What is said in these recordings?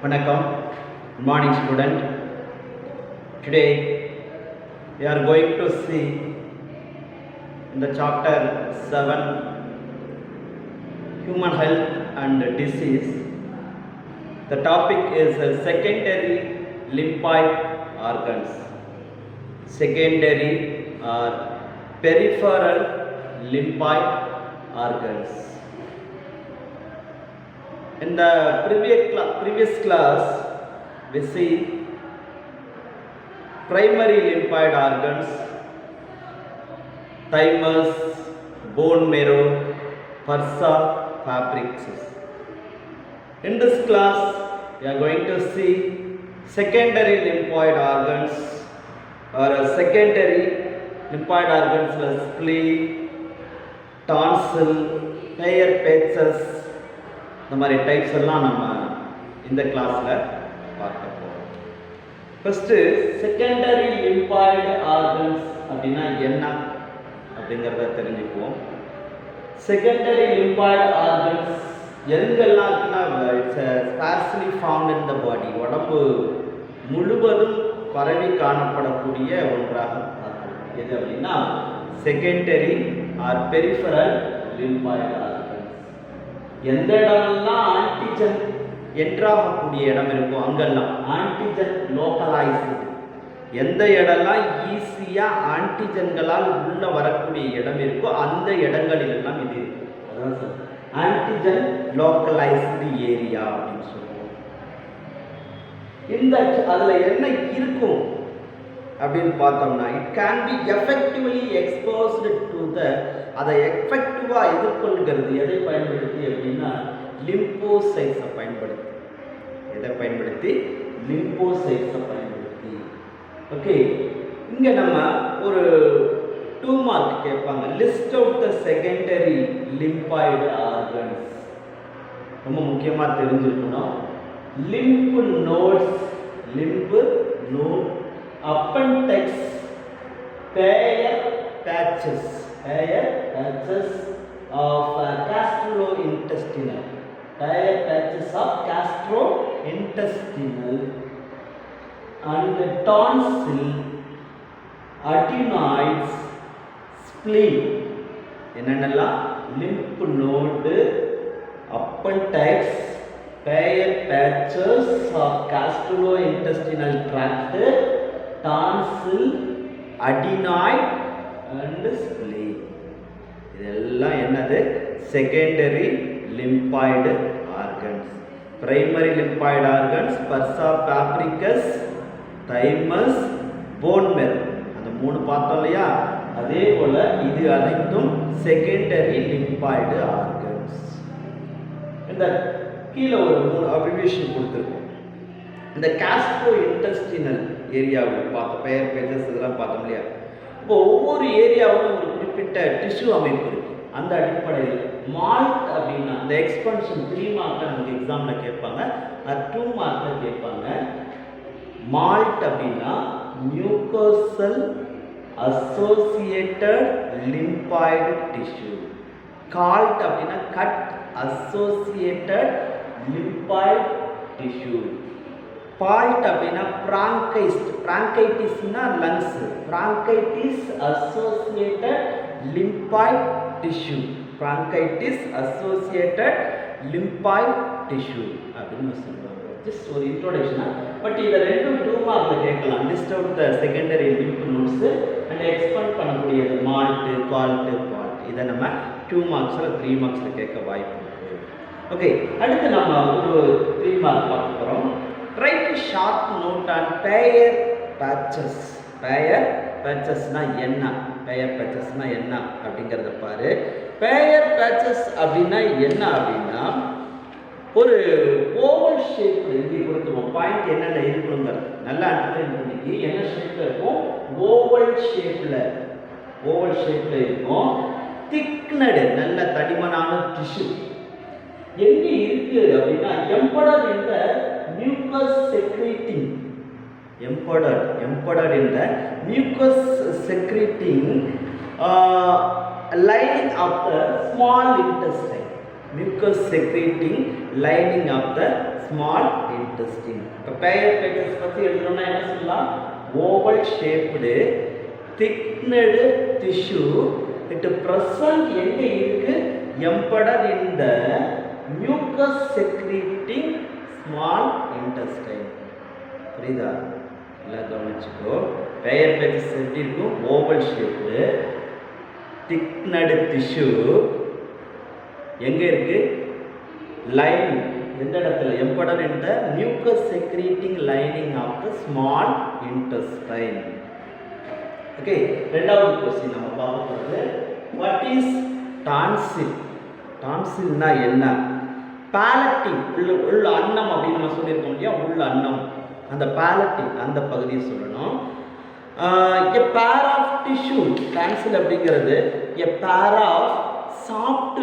Vanakkam, good morning student. Today we are going to see in the chapter 7 human health and disease. The topic is secondary lymphoid organs. Secondary or peripheral lymphoid organs. In the previous class, we see primary lymphoid organs, thymus, bone marrow, bursa, fabrics. In this class, we are going to see secondary lymphoid organs or secondary lymphoid organs like spleen, tonsil, Peyer's patches. இந்த மாதிரி types எல்லாம் நம்ம இந்த கிளாஸில் பார்க்க போகிறோம். First secondary lymphoid organs அப்படின்னா என்ன அப்படிங்கிறத தெரிஞ்சுக்குவோம். செகண்டரி லிம்பாய்டு ஆர்கன்ஸ் எங்கெல்லாம் இருக்குன்னா இட்ஸ் ஸ்பார்ஸ்லி ஃபவுண்ட் இன் த பாடி, உடம்பு முழுவதும் பரவி காணப்படக்கூடிய ஒன்றாக பார்க்கலாம். எது அப்படின்னா secondary R peripheral lymphoid organs. எந்த இடமெல்லாம் ஆன்டிஜன் என்ட்ராகக்கூடிய இடம் இருக்கும் அங்கெல்லாம் ஆன்டிஜன் லோக்கலைஸ்டு, எந்த இடம்லாம் ஈஸியாக ஆன்டிஜன்களால் உள்ள வரக்கூடிய இடம் இருக்கோ அந்த இடங்களிலெல்லாம் இது இருக்கும். அதான் சார் ஆன்டிஜன் லோக்கலைஸ்டு ஏரியா அப்படின்னு சொல்லுவோம். இந்த அதில் என்ன இருக்கும் அப்படின்னு பார்த்தோம்னா it can be effectively exposed to the, அதை எஃபெக்டிவாக எதிர்கொள்கிறது எதை பயன்படுத்தி அப்படின்னா லிம்போசைட்ஸை பயன்படுத்தி. எதை பயன்படுத்தி? லிம்போசைட்ஸை பயன்படுத்தி. ஓகே, இங்கே நம்ம ஒரு 2 மார்க் கேட்பாங்க. List out the secondary lymphoid organs. ரொம்ப முக்கியமாக தெரிஞ்சுக்கணும். Lymph nodes, lymph node, appendix, Peyer's patches, Peyer's patches of gastrointestinal, Peyer's patches of gastrointestinal and tonsil, adenoids, spleen. என்னென்னலாம்? lymph node, appendix, Peyer's patches of gastrointestinal tract, tonsil, adenoid and spleen. இதெல்லாம் என்னது? Secondary lymphoid organs. Primary lymphoid organs bursa, Fabricius, thymus, bone marrow, அந்த 3 பார்த்தோம் இல்லையா? அதே போல இது அனைத்தும் செகண்டரி லிம்பாய்டு ஆர்கன்ஸ். இந்த கீழே ஒரு 3 அப்ரிவியேஷன் கொடுத்துருக்கோம். இந்த கேஸ்ட்ரோ இன்டெஸ்டினல் ஏரியாவில் பார்த்தோம், பெயர் பேஜஸ் இதெல்லாம் பார்த்தோம் இல்லையா? இப்போ ஒவ்வொரு ஏரியாவும் ஒரு குறிப்பிட்ட டிஷ்யூ அமைப்பு இருக்குது. அந்த அடிப்படையில் மால்ட் அப்படின்னா இந்த எக்ஸ்பென்ஷன் 3 மார்க்கில் நமக்கு எக்ஸாமில் கேட்பாங்க, அது 2 மார்க்கில் கேட்பாங்க. மால்ட் அப்படின்னா mucosal associated lymphoid tissue. GALT அப்படின்னா gut associated lymphoid tissue. BALT அப்படின்னா பிராங்கைட்டிஸ்னா lungs, bronchitis associated lymphoid tissue, bronchitis associated lymphoid tissue அப்படின்னு சொல்லுவாங்க. ஜஸ்ட் ஒரு இன்ட்ரோடக்ஷனா. பட் இதை 2 மார்க்கில் கேட்கலாம். List out the secondary lymph nodes and expand பண்ணக்கூடியது மால்ட்டு, கால்ட்டு, பால்ட். இதை நம்ம 2 மார்க்ஸில் 3 மார்க்ஸில் கேட்க வாய்ப்பு இருக்குது. ஓகே, அடுத்து நம்ம ஒரு 3 மார்க் பார்க்க போகிறோம். Try to short note on Peyer's patches. Peyer's patchesனா என்ன? Peyer's patchesனா என்ன அப்படிங்கிறத பாரு. Peyer's patches அப்படின்னா என்ன அப்படின்னா ஒரு ஓவல் ஷேப்பில் இங்கே கொடுத்துருவோம். பாயிண்ட் என்னென்ன இருக்கணுங்கிறது நல்லா அண்டர்ஸ்டாண்ட் பண்ணிக்கி. என்ன ஷேப்பில் இருக்கும்? ஓவல் ஷேப்பில், ஓவல் ஷேப்பில் இருக்கும். திக்னடு, நல்ல தடிமனான டிஷ்யூ எங்கே இருக்கு அப்படின்னா எம்படர் இந்த mucus secreting, embedded in the mucus secreting lining of the small intestine. mucus secreting lining of the small intestine. இப்போ பெயர் பேச்சஸ் பற்றி எழுதணும்னா என்ன சொல்லலாம்? Oval shaped thickened tissue it present எங்கே இருக்கு? embedded in the mucus secreting small intestine. புரியுதா? எல்லாம் கவனிச்சுக்கோ. பெயர் பேச்சஸ் எப்படி இருக்கும்? ஓவல் ஷேப்டு thickened tissue எங்கே இருக்கு? லைன் எந்த இடத்துல? embedded in the mucus secreting lining of the small intestine. Okay, ரெண்டாவது क्वेश्चन நம்ம பார்க்க போறது what is tonsil? டான்சில்னா என்ன? பாலட்டிங் உள்ள அன்னம் அப்படின்னு நம்ம சொல்லியிருக்கோம் இல்லையா? உள்ள அன்னம், அந்த பாலட்டிங் அந்த பகுதியை சொல்லணும். a pair of tissue, tonsil அப்படிங்கிறது a pair of soft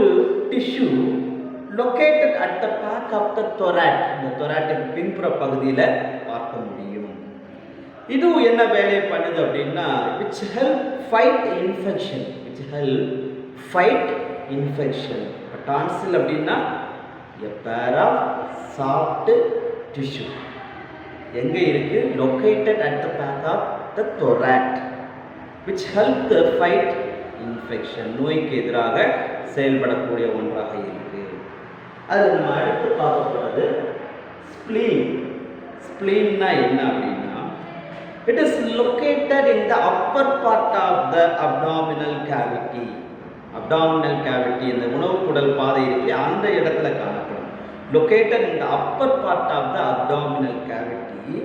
tissue located at the back of the thorax. இந்த thoracic பின்புற பகுதியில் பார்க்க முடியும். இது என்ன வேலையை பண்ணுது அப்படின்னா which help fight infection. which help fight infection. tonsil அப்படின்னா a pair of soft tissue எங்கே இருக்கு? located at the back of the thorax which help the fight infection. நோய்க்கு எதிராக செயல்படக்கூடிய ஒன்றாக இருக்கு. அது நம்ம அடுத்து பார்க்க போறது spleen. ஸ்ப்ளீன்னா என்ன அப்படின்னா it is located in the upper part of the abdominal cavity. abdominal cavity இந்த உணவு குடல் பாதை இருக்கு, அந்த இடத்துல காணப்படும். located in the upper part of the abdominal cavity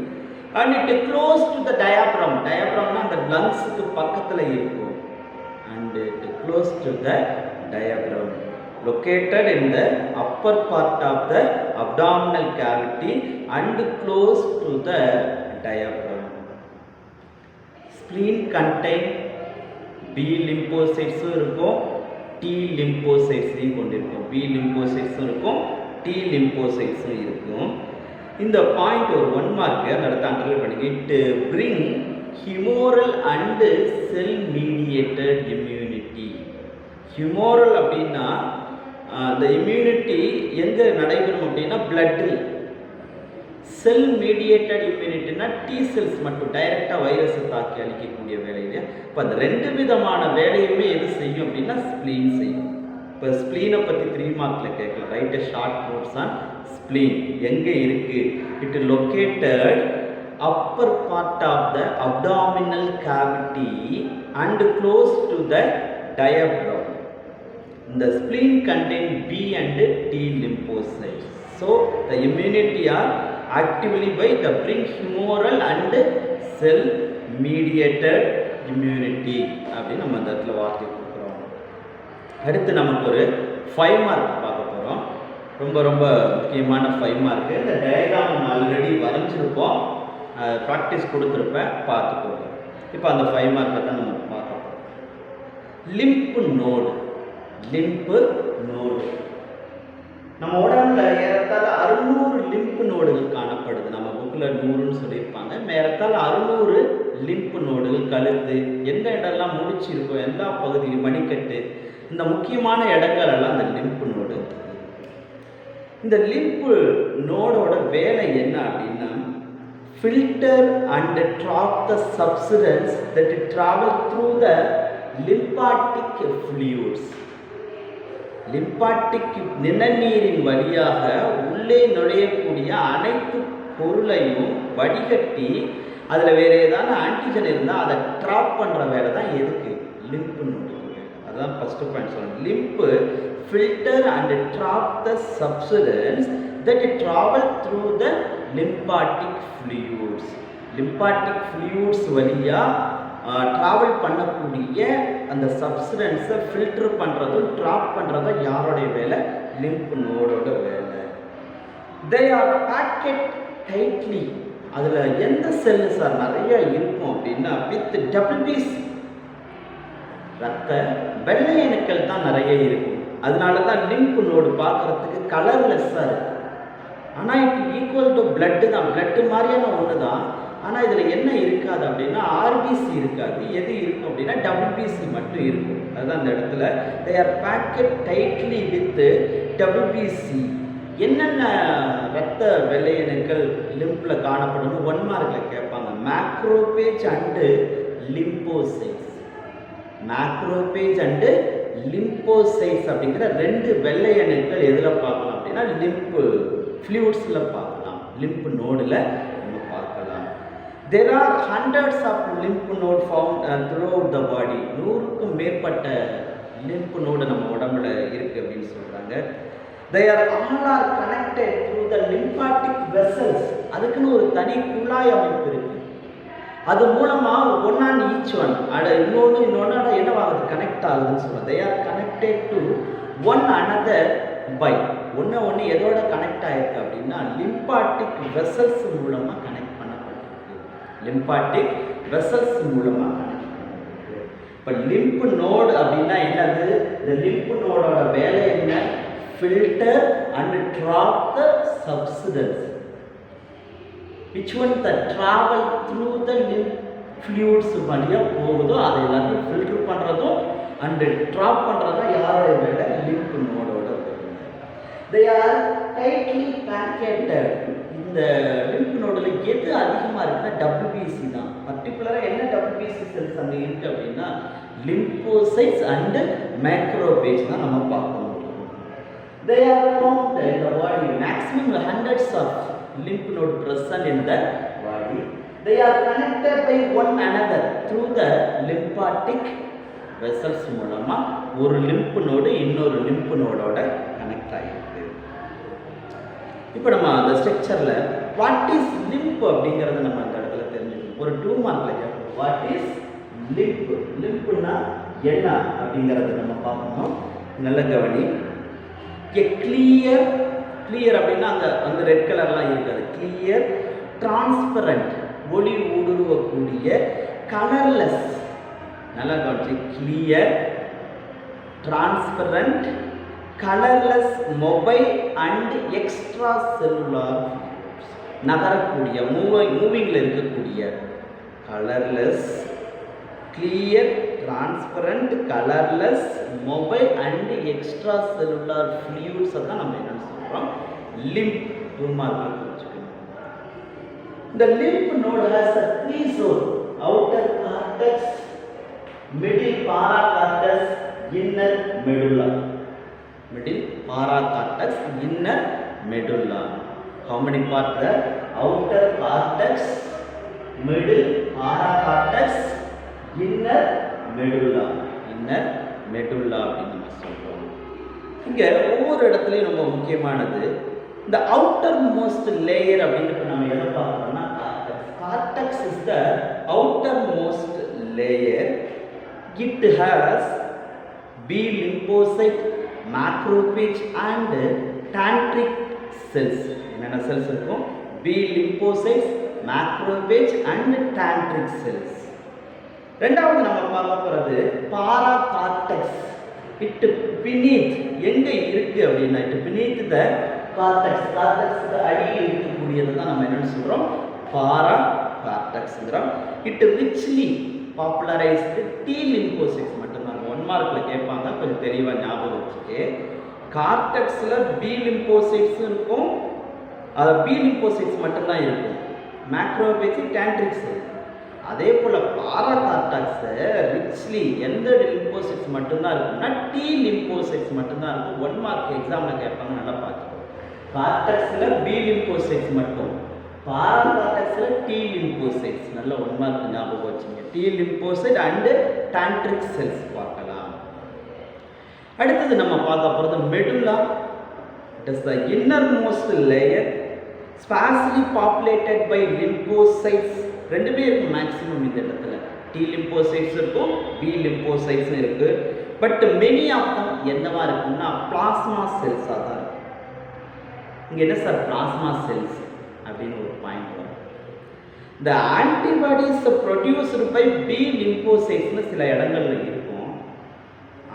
and it close to the diaphragm. diaphragmனா அந்த லங்ஸ்க்கு பக்கத்துல இருக்கும். and it close to the diaphragm. located in the upper part of the abdominal cavity and close to the diaphragm. spleen contain B lymphocytes இருக்கும், T lymphocytes கொண்டிருக்கும். B lymphocytes இருக்கும், T lymphocytes இருக்கும். இந்த point ஒரு 1 mark அடுத்து underline பண்ணிக்க. it bring humoral and cell mediated immunity. humoral அப்படின்னா the immunity எங்கே நடைபெறும் அப்படின்னா பிளட்டில். செல் மீடியேட்டட் இம்யூனிட்டினா T செல்ஸ் மட்டும் டைரெக்டாக வைரஸை தாக்கி அழிக்கக்கூடிய வேலையில. இப்போ அந்த 2 விதமான வேலையுமே எது செய்யும் அப்படின்னா ஸ்ப்ளீன் செய்யும். இப்போ ஸ்ப்ளீனை பற்றி 3 மார்க்கில் கேட்கலாம். Write a short notes on spleen. எங்கே இருக்கு? It located upper part of the abdominal cavity and close to the diaphragm. இந்த spleen contain B and T lymphocytes. So the immunity are actively by the bring humoral and cell mediated immunity அப்படின்னு நம்ம அந்த இடத்துல வார்த்தை கொடுக்குறோம். அடுத்து நமக்கு ஒரு 5 மார்க் பார்க்க போகிறோம். ரொம்ப ரொம்ப முக்கியமான 5 மார்க்கு. இந்த டயக்ராம் நம்ம ஆல்ரெடி வரைஞ்சிருப்போம், ப்ராக்டிஸ் கொடுத்துருப்பேன், பார்த்துக்கோங்க. இப்போ அந்த 5 மார்க்கை தான் நம்ம பார்க்க போகிறோம். Lymph node. லிம்ப் நோடு நம்ம உடம்புல ஏறத்தாழ 600 லிம்ப் நோடுகள் காணப்படுது. நம்ம புக்கில் 100ன்னு சொல்லியிருப்பாங்க. ஏறத்தாழ 600 லிம்ப் நோடுகள். கழுத்து எந்த இடம்லாம் முடிச்சிருக்கோ எல்லா பகுதியும், மணிக்கட்டு, இந்த முக்கியமான இடங்கள் எல்லாம் அந்த லிம்ப் நோடு. இந்த லிம்ப் நோடோட வேலை என்ன அப்படின்னா filter and trap the substance that travel through the lymphatic fluids. Lymphatic நிணநீரின் வழியாக உள்ளே நுழையக்கூடிய அனைத்து பொருளையும் வடிகட்டி அதில் வேறு ஏதாவது ஆன்டிஜன் இருந்தால் அதை ட்ராப் பண்ணுற வேலை தான் எதுக்கு? லிம்ப் நோடுக்கு. அதுதான் ஃபஸ்ட்டு பாயிண்ட் சொல்லணும். Lymph filter and trap the substance that travel through the lymphatic fluids. Lymphatic fluids வழியாக ட்ராவல் பண்ணக்கூடிய அந்த சப்ஸ்டன்ஸை ஃபில்டர் பண்ணுறதும் ட்ராப் பண்ணுறதும் யாரோடைய வேலை? லிம்ப் நோடோட வேலை. They are packet tightly. அதில் எந்த செல்லு சார் நிறைய இருக்கும் அப்படின்னா வித் WBC. ரத்த வெள்ளை அணுக்கள் தான் நிறைய இருக்கும். அதனால தான் லிம்ப் நோடு பார்க்குறதுக்கு கலர்லெஸ்ஸாக இருக்கும். ஆனால் இட் ஈக்குவல் டு பிளட்டு தான். பிளட்டு மாதிரியான ஒன்று தான். ஆனால் இதில் என்ன இருக்காது அப்படின்னா RBC இருக்காது. எது இருக்கும் அப்படின்னா WBC மட்டும் இருக்கும். அதுதான் அந்த இடத்துல they are packed tightly with WBC. என்னென்ன இரத்த வெள்ளையணுக்கள் லிம்பில் காணப்படும் 1 மார்க்கில் கேட்பாங்க. Macrophage and lymphocytes. Macrophage and lymphocytes அப்படிங்கிற 2 வெள்ளையணுக்கள் எதில் பார்க்கலாம் அப்படின்னா லிம்பு ஃப்ளூயிட்ஸில் பார்க்கலாம், லிம்ப் நோடில் நம்ம பார்க்கலாம். There are hundreds of lymph node found throughout the body. 100க்கும் மேற்பட்ட லிம்ப் நோடு நம்ம உடம்புல இருக்கு அப்படின்னு சொல்றாங்க. They are all connected through the lymphatic vessels. அதுக்குன்னு ஒரு தனி குழாய் அமைப்பு இருக்கு. அது மூலமா ஒன் ஆன் ஈச் ஒன் இன்னொன்று என்னவாகுது கனெக்ட் ஆகுதுன்னு சொல்லுவாங்க. They are connected to one another by ஒன்று எதோட கனெக்ட் ஆயிருக்கு அப்படின்னா லிம்பாட்டிக் வெசல்ஸ் மூலமா கனெக்ட் பண்ணப்பட்டிருக்கு. லிம்பாட்டிக் வெசல்ஸ் மூலமா கனெக்ட் பண்ணப்பட்டிருக்கு. இப்போ லிம்ப் நோடு அப்படின்னா என்னது? இந்த லிம்ப் நோடோட வேலை என்ன? Filter and trap the substance which one that travel through the lymph fluids வழியா போகுதோ அதை எல்லாத்தையும் ஃபில்டர் பண்ணுறதும் அண்ட் ட்ராப் பண்ணுறதும் யாரோட வேலை? லிம்ப் நோடோட வேலை. They are tightly packed. இந்த லிம்ப் நோடில் எது அதிகமாக இருக்குன்னா WBC தான். பர்டிகுலராக என்ன WBC செல்ஸ் அங்கே இருக்குது அப்படின்னா லிம்போசைட்ஸ் அண்டு மேக்ரோபேஜ் தான் நம்ம பார்க்கணும். They are found in the body. Maximum hundreds of lymph node present in the body. They are connected by one another through the lymphatic vessels மூலமா ஒரு லிம்ப் நோடு இன்னொரு lymph நோடோட connect ஆகிருக்கு. இப்போ நம்ம அந்த ஸ்ட்ரக்சரில் வாட் இஸ் லிம்ப் அப்படிங்கிறத நம்ம அந்த இடத்துல தெரிஞ்சுக்கணும். ஒரு 2 மார்க்கில் கேட்போம். What is lymph? லிம்ப்னா என்ன அப்படிங்கிறத நம்ம பார்க்கணும். நல்ல கவனி. கிளியர் அப்படின்னா அந்த ரெட் கலர்லாம் இருக்காது. கிளியர், டிரான்ஸ்பரண்ட், ஒளி ஊடுருவக்கூடிய, கலர்லெஸ். நல்லா கவனிச்சு. Clear, transparent, colourless, mobile and extracellular, நகரக்கூடிய மூவிங்கில் இருக்கக்கூடிய. Colourless, clear, transparent, colourless, mobile and extracellular ஃப்ளூயிட்ஸை தான் நம்ம என்னன்னு சொல்கிறோம்? லிம்ப். 2 மார்க்கில் வச்சுக்கணும். இந்த lymph node has a 3 zone: outer cortex, middle paracortex, inner medulla. Middle paracortex, inner medulla. How many parts there? Outer cortex, middle paracortex, inner medulla. Inner medulla அப்படின்னு நம்ம சொல்றோம். இங்க ஒவ்வொரு இடத்துலையும் ரொம்ப முக்கியமானது இந்த அவுட்டர் மோஸ்ட் லேயர் அப்படின்னு நம்ம எதை பார்க்கறோம்னா cortex is the outermost layer. It has B lymphocyte, macrophage and tantric cells. என்னென்ன செல்ஸ் இருக்கும்? B lymphocytes, macrophage and tantric cells. ரெண்டாவது நம்ம பார்க்க போகிறது பாரா கார்டெக்ஸ். இட் பினீத் எங்கே இருக்குது அப்படின்னா இட் பினீத் த கார்டெக்ஸ். கார்டெக்ஸுக்கு அடியில் இருக்கக்கூடியது தான் நம்ம என்னென்னு சொல்கிறோம்? பாரா கார்டெக்ஸ்ங்கிறோம். It richly popularised T lymphocytes மட்டும்தான். 1 மார்க்கில் கேட்பாங்க, கொஞ்சம் தெளிவாக ஞாபகம் வச்சுட்டு. கார்டெக்ஸில் B லிம்போசைட்ஸும் இருக்கும், அது B லிம்போசைட்ஸ் மட்டும்தான் இருக்கும். மேக்ரோபேஜ், டேண்ட்ரிக் செல். அதே போல் பாராகார்டெக்ஸ் ரிச்லி எந்த லிம்போசைட்ஸ் மட்டும்தான் இருக்குன்னா T லிம்போசைட்ஸ் மட்டும்தான் இருக்கும். 1 மார்க் எக்ஸாமில் கேட்பாங்க, நல்லா பார்த்துக்கோ. கார்டெக்ஸில் B லிம்போசைட்ஸ் மட்டும், பாராகார்டெக்ஸில் T லிம்போசைட்ஸ். நல்ல 1 மார்க் ஞாபகம் வச்சுங்க. T lymphocyte and dendritic cells பார்க்கலாம். அடுத்தது நம்ம பார்க்க போகிறது medulla. It is the innermost layer sparsely populated by lymphocytes. 2 இருக்கும் மேக்ஸிமம் இந்த இடத்துல. T லிம்போசைட்ஸ் இருக்கும், B லிம்போசைட்ஸும் இருக்குது. பட் மெனி ஆஃப் தம் என்னவா இருக்குன்னா பிளாஸ்மா செல்ஸாக தான் இருக்கும். இங்கே என்ன சார் பிளாஸ்மா செல்ஸ் அப்படின்னு ஒரு பாயிண்ட் வரும். இந்த ஆன்டிபாடிஸ் ப்ரொடியூஸ்டு பை B லிம்போசைட்ஸ்னு சில இடங்கள்ல இருக்கும்.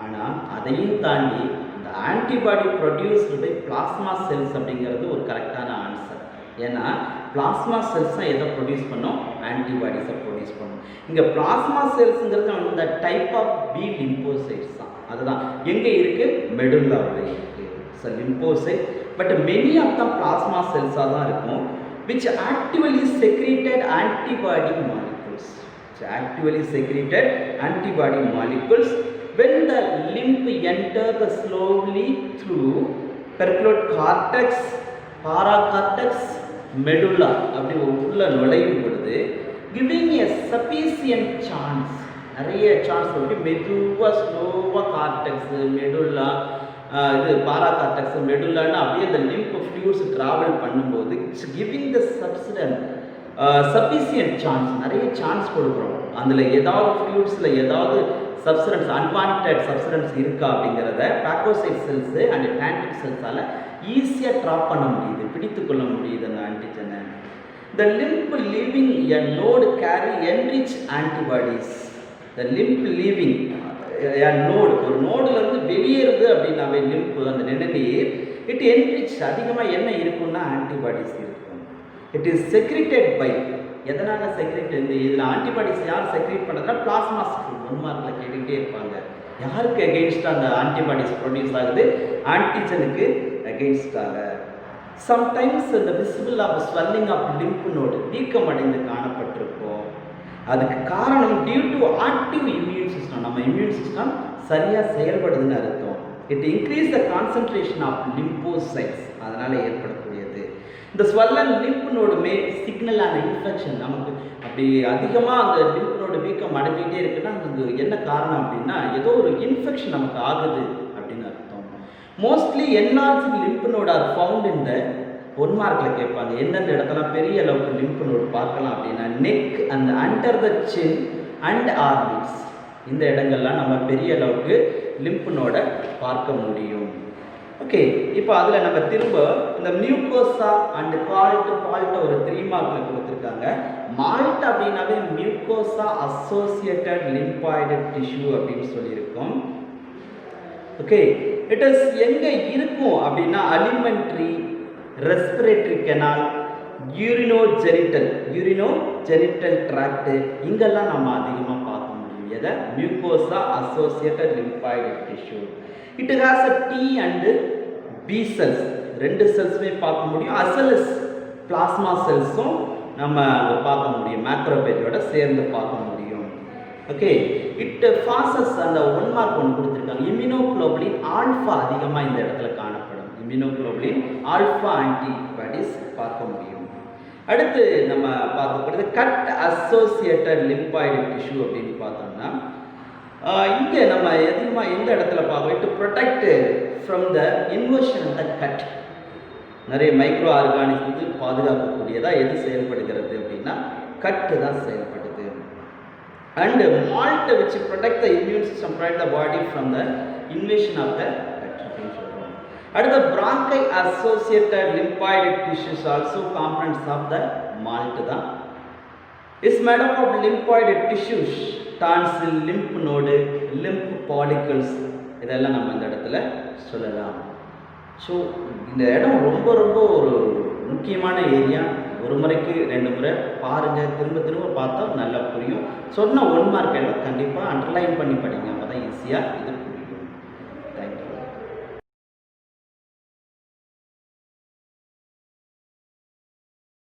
ஆனால் அதையும் தாண்டி இந்த antibody produced by plasma cells அப்படிங்கிறது ஒரு கரெக்டான ஆன்சர். ஏன்னா பிளாஸ்மா செல்ஸ் தான் எதை ப்ரொடியூஸ் பண்ணோம்? ஆன்டிபாடிஸை ப்ரொடியூஸ் பண்ணோம். இங்கே பிளாஸ்மா செல்ஸுங்கிறது இந்த டைப் ஆஃப் B லிம்போசைட்ஸ் தான். அதுதான் எங்கே இருக்குது? மெடுல்லாவில் இருக்குது. So lymphocyte. But many of the plasma செல்ஸாக தான் இருக்கும், which actively secreted antibody molecules. So actively secreted antibody molecules when the lymph enter the slowly through peripheral cortex, paracortex, medulla அப்படி உள்ள நுழையும் பொழுது giving a sufficient chance, நிறைய chance வந்து மெதுவாக ஸ்லோவாக கார்டெக்ஸ், மெடுல்லா, இது பாராகார்டெக்ஸ், மெடுல்லான்னு அப்படியே இந்த லிம்ப் ஃப்ளூயிட்ஸ் ட்ராவல் பண்ணும்போது it's giving the sufficient chance, நிறைய சான்ஸ் கொடுக்குறோம். அதில் ஏதாவது ஃப்ளூயிட்ஸில் ஏதாவது சப்ஸ்டன்ஸ், அன்வான்ட் சப்ஸ்டன்ஸ் இருக்கா அப்படிங்கிறத பாக்கோசைட் செல்ஸு அண்ட் டேண்டிக் செல்ஸால் ஈஸியாக ட்ராப் பண்ண முடியுது, பிடித்து கொள்ள முடியுது அந்த ஆன்டிஜனை. The lymph leaving a node carry enriched antibodies. The lymph leaving a node, ஒரு நோடுலேருந்து வெளியேறுது அப்படின்னாவே லிம்ப் அந்த நிணநீர் இட் என்ரிச், அதிகமாக என்ன இருக்குன்னா ஆன்டிபாடிஸ் இருக்கும். இட் இஸ் செக்ரிட்டட் பை, எதனால் செக்ரிட், இதில் ஆன்டிபாடிஸ் யார் செக்ரிட் பண்ணுறதுனா பிளாஸ்மாஸ். 1 மார்க்கில் கேட்டுக்கிட்டே இருப்பாங்க, யாருக்கு அகெயின்ஸ்டாக அந்த ஆன்டிபாடிஸ் ப்ரொடியூஸ் ஆகுது, ஆன்டிஜனுக்கு அகெயின்ஸ்டாக. சம்டைம்ஸ் இந்த visible of swelling of lymph node வீக்கம் அடைந்து காணப்பட்டிருக்கும். அதுக்கு காரணம் due to active immune system, நம்ம இம்யூன் சிஸ்டம் சரியாக செயல்படுதுன்னு அர்த்தம். It increase the concentration of lymphocytes, அதனால் ஏற்படக்கூடியது. இந்த swollen lymph node may signal ஆன இன்ஃபெக்ஷன், நமக்கு அப்படி அதிகமாக அந்த லிம்ப் நோடு வீக்கம் அடைஞ்சிக்கிட்டே இருக்குன்னா அதுக்கு என்ன காரணம் அப்படின்னா ஏதோ ஒரு இன்ஃபெக்ஷன் நமக்கு ஆகுது அப்படின்னு அர்த்தம். Mostly enlarged lymph node are found in the 1 மார்க்கில் கேட்பாங்க, எந்தெந்த இடத்துல பெரிய அளவுக்கு லிம்ப் நோடு பார்க்கலாம் அப்படின்னா neck and under the chin and orbits, இந்த இடங்கள்லாம் நம்ம பெரிய அளவுக்கு லிம்ப் நோடை பார்க்க முடியும். ஓகே, இப்போ அதில் நம்ம திரும்ப இந்த மியூக்கோசா அண்ட் பால்ட்டை ஒரு 3 மார்க்கில் கொடுத்துருக்காங்க. மால்ட் அப்படின்னாவே மியூக்கோசா அசோசியேட்டட் லிம்பாய்டு டிஷ்யூ அப்படின்னு சொல்லியிருக்கோம். ஓகே, இட் இஸ் எங்கே இருக்கும் அப்படின்னா alimentary, respiratory canal, urinogenital tract, இங்கெல்லாம் நம்ம அதிகமாக பார்க்க முடியும். எதை? Mucosa associated lymphoid tissue. It has a T and B cells, 2 செல்ஸுமே பார்க்க முடியும். அசலஸ் பிளாஸ்மா செல்ஸும் நம்ம அங்கே பார்க்க முடியும், மேக்ரோபேஜோட சேர்ந்து பார்க்க முடியும். ஓகே, இட் ஃபாசஸ் அந்த 1 மார்க் ஒன்று கொடுத்துருக்காங்க. இம்யூனோகுளோபுலின் ஆல்ஃபா அதிகமாக இந்த இடத்துல காணப்படும். இம்யூனோகுளோபுலின் ஆல்ஃபா ஆன்டிபாடிஸ் பார்க்க முடியும். அடுத்து நம்ம பார்க்கப்படுறது கட் அசோசியேட்டட் லிம்பாய்டு டிஷ்யூ அப்படின்னு பார்த்தோம்னா இங்கே நம்ம அதிகமாக எந்த இடத்துல பார்க்கணும், to protect from the invasion of the gut. நிறைய மைக்ரோ ஆர்கானிஸ்க்கு பாதுகாக்கக்கூடியதாக எது செயல்படுகிறது அப்படின்னா கட்டு தான் செயல்படுது. And malt which protect the immune system, protect the body from the invasion of the bacteria. And the bronchi associated lymphoid tissues also components of the malt da is made up of lymphoid tissues, tonsil, lymph node, lymph follicles, இதெல்லாம் நம்ம இந்த இடத்துல சொல்லலாம். So இந்த இடம் ரொம்ப ரொம்ப ஒரு முக்கியமான ஏரியா. ஒரு முறைக்கு 2 முறை பாருங்கள், திரும்ப பார்த்தா நல்லா புரியும். சொன்ன 1 மார்க் எல்லாம் கண்டிப்பாக அண்டர்லைன் பண்ணி படிங்க, அப்போ தான் ஈஸியாக இது